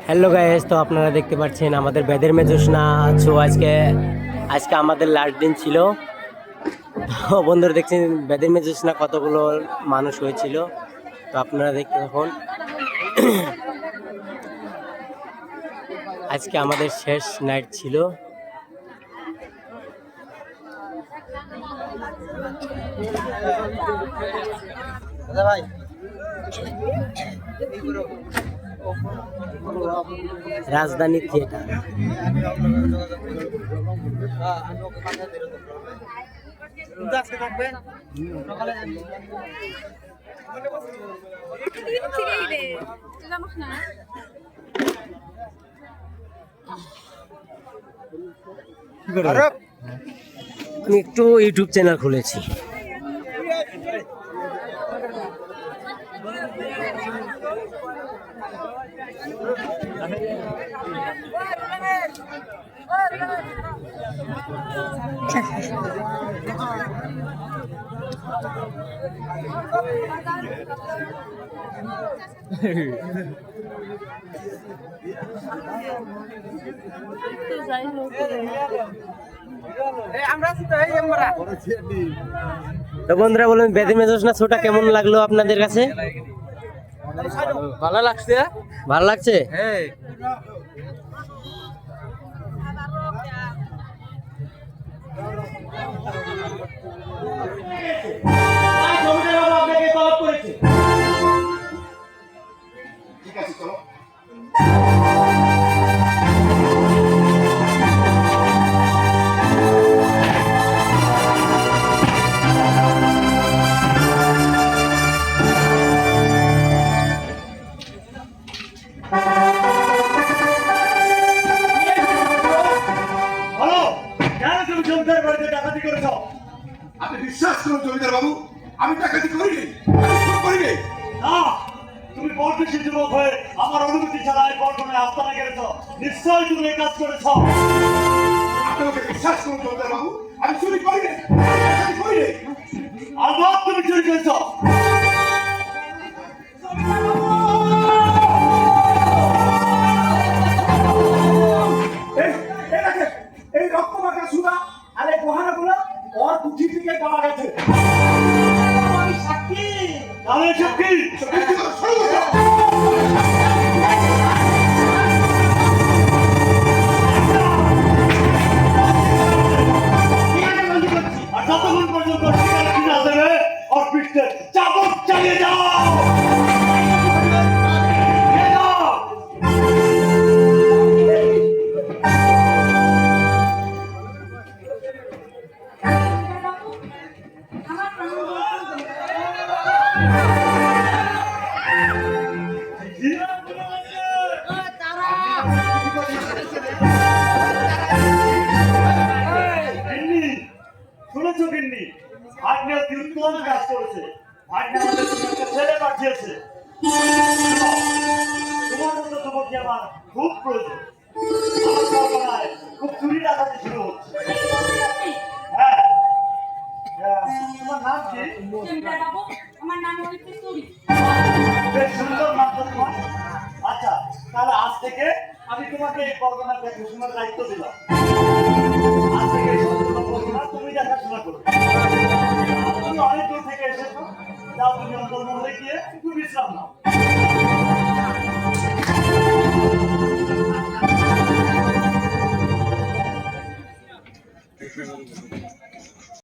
Hello guys, তো আপনারা দেখতে পাচ্ছেন আমাদের বেদের মেজোসনা আছো। আজকে আমাদের লাস্ট দিন ছিল। তো বন্ধুরা দেখছেন বেদের মেজোসনা কতগুলো মানুষ হয়েছিল, তো আপনারা দেখতে থাকুন। আজকে আমাদের শেষ নাইট ছিল। ভাই রাজধানী থিয়েটার। আমি একটু ইউটিউব চ্যানেল খুলেছি। তো বন্ধুরা বলুন, বেদের মেজোসনা শোটা কেমন লাগলো আপনাদের কাছে? ভালো লাগছে। ভালো লাগছে? হ্যাঁ। ঠিক আছে, চলো। বলো, কেন তুমি জমিদার বাড়িতে ডাকাতি করেছ? আপনি বিশ্বাস করুন জমিদার বাবু, আমি ডাকাতি করিনি, আমি খুন করিনি। না, তুমি বলতেছি যুবক হয়ে আমার অনুমতি ছাড়া এই বর্তমানে আস্তানা গেছ, নিশ্চয়ই তুমি এই কাজ করেছ। আপনি ওকে বিশ্বাস করুন জমিদার বাবু, আমি চুরি করিনি, আমি করিনি। আবার তুমি চুরি করেছ। এই রক্ত মাখা সুদা আর এই গহনাগুলো ওর কুঠি থেকে পাওয়া গেছে। আমি সাক্ষী। আমি সাক্ষী। আর যতক্ষণ পর্যন্ত ঠিকানা ফিরে আসবে ওর পৃষ্ঠে চাবুক চালিয়ে যাও। শুনেছো কিন্নি, ভাগ্নে অতি উত্তম কাজ করেছে। ভাগ্নে আমাদের একটা ছেলে পাঠিয়েছে। তোমার মতো যুবককে আমার খুব প্রয়োজন। আমার কল্পনায় খুব চুরি ডাকাতি শুরু হচ্ছে। হ্যাঁ, তোমার নাম কি? আমার নাম হচ্ছে চুরি। বেশ সুন্দর নাম তো তোমার। আচ্ছা, তাহলে আজ থেকে আমি তোমাকে এই কল্পনার দেখাশোনার দায়িত্ব দিলাম। আজ থেকে সম্পূর্ণ কল্পনা তুমি দেখাশোনা করবে। তুমি অনেক দূর থেকে এসেছো, যাও তুমি অন্তর্মহলে গিয়ে একটু বিশ্রাম নাও।